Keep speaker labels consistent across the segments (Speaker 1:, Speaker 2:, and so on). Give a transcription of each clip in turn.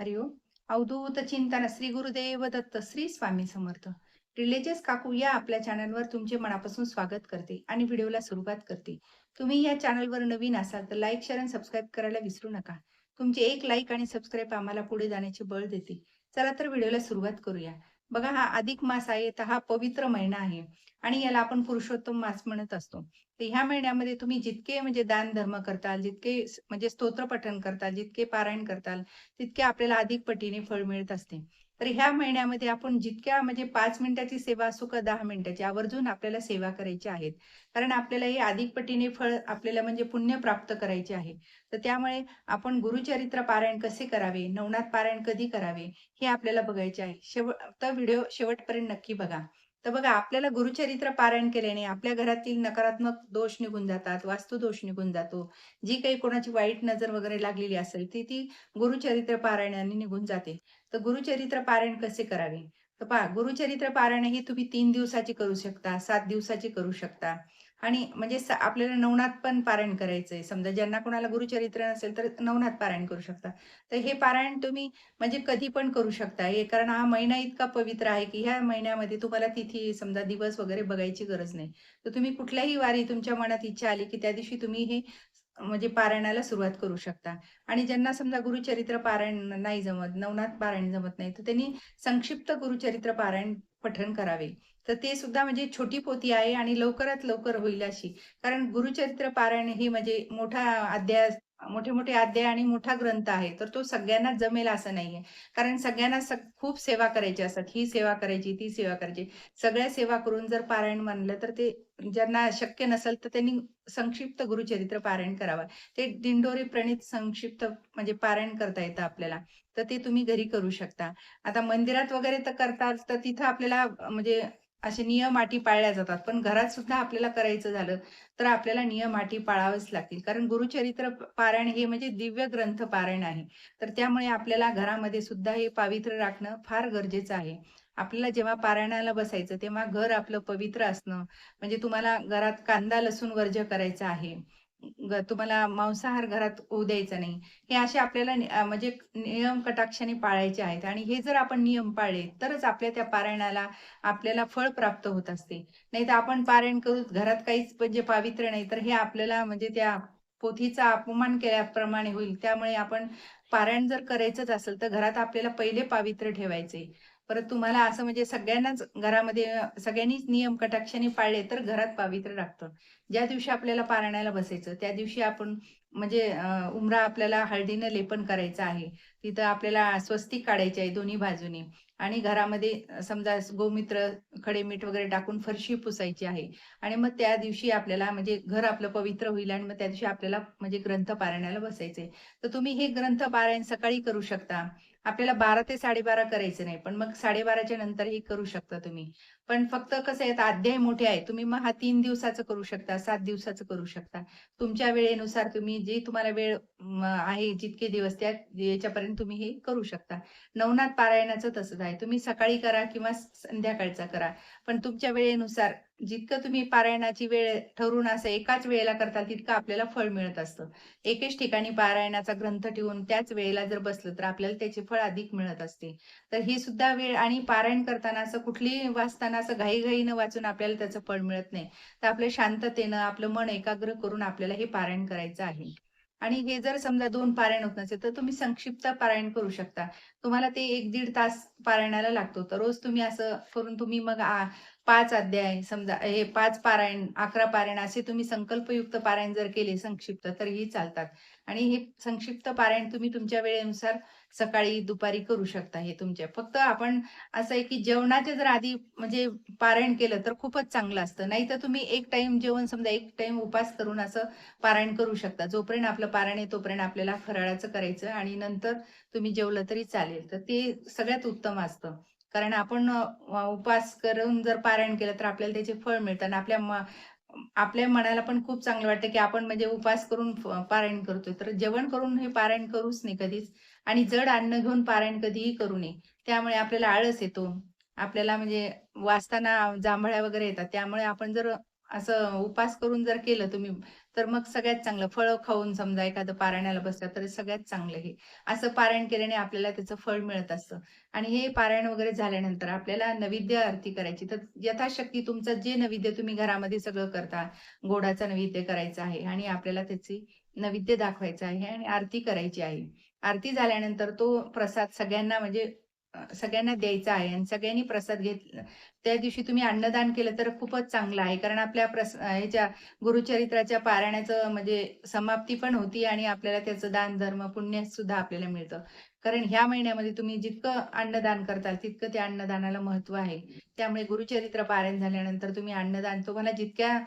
Speaker 1: हरिओम. अवधूत चिंतन श्री गुरुदेव दत्त श्री स्वामी समर्थ. रिलीजियस काकू या आपल्या चॅनलवर तुमचे मनापासून स्वागत करते आणि व्हिडिओला सुरुवात करते. तुम्ही या चॅनलवर नवीन असाल तर लाईक शेअर आणि सबस्क्राईब करायला विसरू नका. तुमचे एक लाईक आणि सबस्क्राईब आम्हाला पुढे जाण्याचे बळ देते. चला तर व्हिडिओला सुरुवात करूया. बघा, हा अधिक मास आहे, तर हा पवित्र महिना आहे आणि याला आपण पुरुषोत्तम मास म्हणत असतो. तर ह्या महिन्यामध्ये तुम्ही जितके म्हणजे दान धर्म करताल, जितके म्हणजे स्तोत्र पठण करताल, जितके पारायण करताल, तितके आपल्याला अधिक पटीने फळ मिळत असते. तर ह्या महिन्यामध्ये आपण जितक्या म्हणजे 5 मिनिटाची सेवा असो का 10 मिनिटाची, आवर्जून आपल्याला सेवा करायची आहेत. कारण आपल्याला हे अधिक पटीने फळ आपल्याला म्हणजे पुण्य प्राप्त करायचे आहे. तर त्यामुळे आपण गुरुचरित्र पारायण कसे करावे, नवनाथ पारायण कधी करावे, हे आपल्याला बघायचे आहे. तर व्हिडिओ शेवटपर्यंत नक्की बघा. तर बघा, आपल्याला गुरुचरित्र पारायण केल्याने आपल्या घरातील नकारात्मक दोष निघून जातात, वास्तुदोष निघून जातो. जी काही कोणाची वाईट नजर वगैरे लागलेली असेल, ती ती गुरुचरित्र पारायणाने निघून जाते. तर गुरुचरित्र पारायण कसे करावे? तर पहा, गुरुचरित्र पारायण ही तुम्ही 3 दिवसाची करू शकता, 7 दिवसाची करू शकता आणि म्हणजे आपल्याला नवनाथ पण पारायण करायचंय. समजा ज्यांना कोणाला गुरुचरित्र नसेल, तर नवनाथ पारायण करू शकता. तर हे पारायण तुम्ही म्हणजे कधी पण करू शकता. हे कारण हा महिना इतका पवित्र आहे, की ह्या महिन्यामध्ये तुम्हाला तिथी समजा दिवस वगैरे बघायची गरज नाही. तर तुम्ही कुठल्याही वारी तुमच्या मनात इच्छा आली, की त्या दिवशी तुम्ही हे म्हणजे पारायणाला सुरुवात करू शकता. आणि ज्यांना समजा गुरुचरित्र पारायण नाही जमत, नवनाथ पारायण जमत नाही, तर त्यांनी संक्षिप्त गुरुचरित्र पारायण पठण करावे. तर ते सुद्धा म्हणजे छोटी पोथी आहे आणि लवकरात लवकर होईल अशी. कारण गुरुचरित्र पारायण ही म्हणजे मोठे-मोठे अध्याय आणि मोठा ग्रंथ आहे. तर तो सगळ्यांनाच जमेल असं नाहीये. कारण सगळ्यांना खूप सेवा करायची असतात. ही सेवा करायची, ती सेवा करायची. सगळ्या सेवा करून जर पारायण म्हणलं, तर ते ज्यांना शक्य नसेल, तर त्यांनी संक्षिप्त गुरुचरित्र पारायण करावं. ते दिंडोरी प्रणीत संक्षिप्त म्हणजे पारायण करता येतं आपल्याला. तर ते तुम्ही घरी करू शकता. आता मंदिरात वगैरे तर करतात, तर तिथं आपल्याला म्हणजे असे नियम अटी पाळल्या जातात. पण घरात सुद्धा आपल्याला करायचं झालं, तर आपल्याला नियम अटी पाळावेच लागतील. कारण गुरुचरित्र पारायण हे म्हणजे दिव्य ग्रंथ पारायण आहे. तर त्यामुळे आपल्याला घरामध्ये सुद्धा हे पावित्र्य राखणं फार गरजेचं आहे. आपल्याला जेव्हा पारायणाला बसायचं, तेव्हा घर आपलं पवित्र असणं, म्हणजे तुम्हाला घरात कांदा, लसूण वर्ज्य करायचं आहे. तुम्हाला मांसाहार घरात होऊ द्यायचा नाही. हे असे आपल्याला म्हणजे नियम कटाक्षाने पाळायचे आहेत आणि हे जर आपण नियम पाळले, तरच आपल्या त्या पारायणाला आपल्याला फळ प्राप्त होत असते. नाहीतर आपण पारायण करू, घरात काहीच म्हणजे पावित्र्य नाही, तर हे आपल्याला म्हणजे त्या पोथीचा अपमान केल्याप्रमाणे होईल. त्यामुळे आपण पारायण जर करायचंच असेल, तर घरात आपल्याला पहिले पावित्र्य ठेवायचे. परत तुम्हाला असं म्हणजे सगळ्यांनाच घरामध्ये सगळ्यांनीच नियम कटाक्षाने पाळले, तर घरात पावित्र्य राखतं. ज्या दिवशी आपल्याला पारायणाला बसायचं, त्या दिवशी आपण म्हणजे उंबरा आपल्याला हळदीनं लेपन करायचं आहे. तिथं आपल्याला स्वस्तिक काढायचे आहे दोन्ही बाजूनी आणि घरामध्ये समजा गोमूत्र, खडे मीठ वगैरे टाकून फरशी पुसायची आहे आणि मग त्या दिवशी आपल्याला म्हणजे घर आपलं पवित्र होईल आणि मग त्या दिवशी आपल्याला म्हणजे ग्रंथ पारायणाला बसायचंय. तर तुम्ही हे ग्रंथ पारायण सकाळी करू शकता. आपल्याला 12 ते 12:30 करायचं नाही, पण मग 12:30च्या नंतरही करू शकता तुम्ही. पण फक्त कसं आहे, आता अध्याय मोठे आहेत. तुम्ही मग हा 3 दिवसाचं करू शकता, 7 दिवसाचं करू शकता. तुमच्या वेळेनुसार तुम्ही जे तुम्हाला वेळ आहे जितके दिवस त्या याच्यापर्यंत तुम्ही हे करू शकता. नवनाथ पारायणाचं तसंच आहे. तुम्ही सकाळी करा किंवा संध्याकाळचा करा. पण तुमच्या वेळेनुसार जितकं तुम्ही पारायणाची वेळ ठरवून असं एकाच वेळेला करताल, तितकं आपल्याला फळ मिळत असतं. एकेच ठिकाणी पारायणाचा ग्रंथ ठेवून त्याच वेळेला जर बसलं, तर आपल्याला त्याचे फळ अधिक मिळत असते. तर ही सुद्धा वेळ आणि पारायण करताना असं कुठलीही वाचताना असं घाईघाईनं वाचून आपल्याला त्याचं फळ मिळत नाही. तर आपल्या शांततेनं आपलं मन एकाग्र करून आपल्याला हे पारायण करायचं आहे. आणि हे जर समजा 2 पारायण होत नसेल, तर तुम्ही संक्षिप्त पारायण करू शकता. तुम्हाला ते 1-1.5 तास पारायणाला लागतो. तर रोज तुम्ही असं करून तुम्ही मग 5 अध्याय समजा हे 5 पारायण, 11 पारायण असे तुम्ही संकल्पयुक्त पारायण जर केले संक्षिप्त, तरीही चालतात. आणि हे संक्षिप्त पारायण तुम्ही तुमच्या वेळेनुसार सकाळी, दुपारी करू शकता हे तुमच्या. फक्त आपण असं आहे की जेवणाच्या जर आधी म्हणजे पारायण केलं तर खूपच चांगलं असतं. नाहीतर तुम्ही एक टाईम जेवण समजा एक टाईम उपास करून असं पारायण करू शकता. जोपर्यंत आपलं पारायण आहे तोपर्यंत आपल्याला फराळाचं करायचं आणि नंतर तुम्ही जेवलं तरी चालेल. तर ते सगळ्यात उत्तम असतं. कारण आपण उपवास करून जर पारायण केलं तर आपल्याला त्याचे फळ मिळतं आणि आपल्या मनाला पण खूप चांगलं वाटतं, की आपण म्हणजे उपवास करून पारायण करतोय. तर जेवण करून हे पारायण करूच नये कधीच आणि जड अन्न घेऊन पारायण कधीही करू नये. त्यामुळे आपल्याला आळस येतो. आपल्याला म्हणजे वाचताना जांभळ्या वगैरे येतात. त्यामुळे आपण जर असं उपास करून जर केलं तुम्ही, तर मग सगळ्यात चांगलं. फळं खाऊन समजा एखादं पारायणाला बसला तर सगळ्यात चांगलं हे. असं पारायण केल्याने आपल्याला त्याचं फळ मिळत असतं. आणि हे पारायण वगैरे झाल्यानंतर आपल्याला नैवेद्य आरती करायची. तर यथाशक्ती तुमचं जे नैवेद्य तुम्ही घरामध्ये सगळं करता, गोडाचा नैवेद्य करायचा आहे आणि आपल्याला त्याची नैवेद्य दाखवायचा आहे आणि आरती करायची आहे. आरती झाल्यानंतर तो प्रसाद सगळ्यांना म्हणजे सगळ्यांना द्यायचा आहे आणि सगळ्यांनी प्रसाद घेतला त्या दिवशी तुम्ही अन्नदान केलं तर खूपच चांगलं आहे. कारण आपल्या ह्याच्या गुरुचरित्राच्या पारायणाचं म्हणजे समाप्ती पण होती आणि आपल्याला त्याचं दान, धर्म, पुण्य सुद्धा आपल्याला मिळतं. कारण ह्या महिन्यामध्ये तुम्ही जितकं अन्नदान करताल, तितकं त्या अन्नदानाला महत्त्व आहे. त्यामुळे गुरुचरित्र पारायण झाल्यानंतर तुम्ही अन्नदान तुम्हाला जितक्या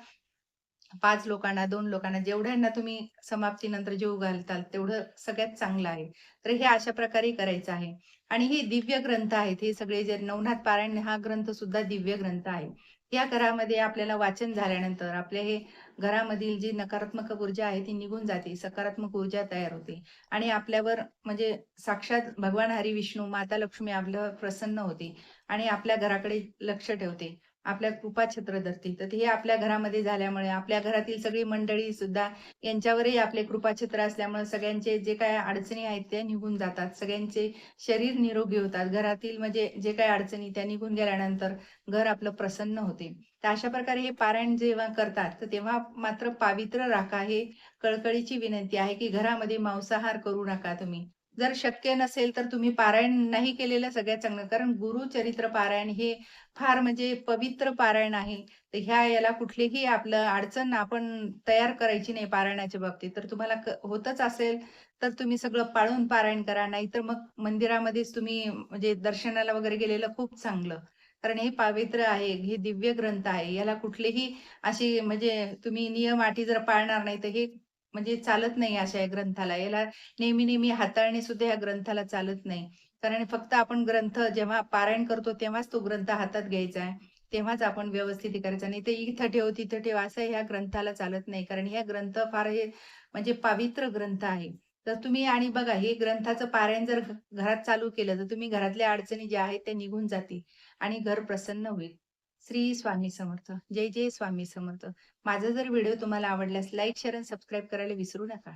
Speaker 1: 5 लोकांना, 2 लोकांना, जेवढ्यांना तुम्ही समाप्तीनंतर जेवू घालताल, तेवढं सगळ्यात चांगलं आहे. तर हे अशा प्रकारे करायचं आहे. आणि हे दिव्य ग्रंथ आहेत. हे सगळे जे नवनाथ पारायण हा ग्रंथ सुद्धा दिव्य ग्रंथ आहे. या घरामध्ये आपल्याला वाचन झाल्यानंतर आपल्या हे घरामधील जी नकारात्मक ऊर्जा आहे ती निघून जाते. सकारात्मक ऊर्जा तयार होते आणि आपल्यावर म्हणजे साक्षात भगवान हरी विष्णू, माता लक्ष्मी आपल्यावर प्रसन्न होते आणि आपल्या घराकडे लक्ष ठेवते. आपल्या कृपाछत्र धरते. तर हे आपल्या घरामध्ये झाल्यामुळे आपल्या घरातील सगळी मंडळी सुद्धा यांच्यावरही आपले कृपाछत्र असल्यामुळे सगळ्यांचे जे काही अडचणी आहेत त्या निघून जातात. सगळ्यांचे शरीर निरोगी होतात. घरातील म्हणजे जे काही अडचणी त्या निघून गेल्यानंतर घर आपलं प्रसन्न होते. तर अशा प्रकारे हे पारायण जेव्हा करतात, तर तेव्हा मात्र पावित्र राखा. हे कळकळीची विनंती आहे, की घरामध्ये मांसाहार करू नका तुम्ही. जर शक्य नसेल तर तुम्ही पारायण नाही केलेलं सगळ्यात चांगलं. कारण गुरुचरित्र पारायण हे फार म्हणजे पवित्र पारायण आहे. तर याला कुठलीही आपलं अडचण आपण तयार करायची नाही पारायणाच्या बाबतीत. तर तुम्हाला होतच असेल, तर तुम्ही सगळं पाळून पारायण करा. नाहीतर मग मंदिरामध्येच तुम्ही म्हणजे दर्शनाला वगैरे गेलेलं खूप चांगलं. कारण हे पवित्र आहे, हे दिव्य ग्रंथ आहे. याला कुठलेही अशी म्हणजे तुम्ही नियम अटी जर पाळणार नाही, तर हे म्हणजे चालत नाही अशा या ग्रंथाला. याला नेहमी-नेहमी हाताळणे सुद्धा या ग्रंथाला चालत नाही. कारण फक्त आपण ग्रंथ जेव्हा पारायण करतो तेव्हाच तो ग्रंथ हातात घ्यायचा आहे. तेव्हाच आपण व्यवस्थित हे करायचं. नाही तर इथं ठेव, तिथं ठेव असं ह्या ग्रंथाला चालत नाही. कारण ह्या ग्रंथ फार हे म्हणजे पवित्र ग्रंथ आहे. तर तुम्ही आणि बघा हे ग्रंथाचं पारायण जर घरात चालू केलं, तर तुम्ही घरातल्या अडचणी ज्या आहेत त्या निघून जातील आणि घर प्रसन्न होईल. श्री स्वामी समर्थ. जय जय स्वामी समर्थ. माझा जर व्हिडिओ तुम्हाला आवडल्यास लाईक, शेअर आणि सबस्क्राईब करायला विसरू नका.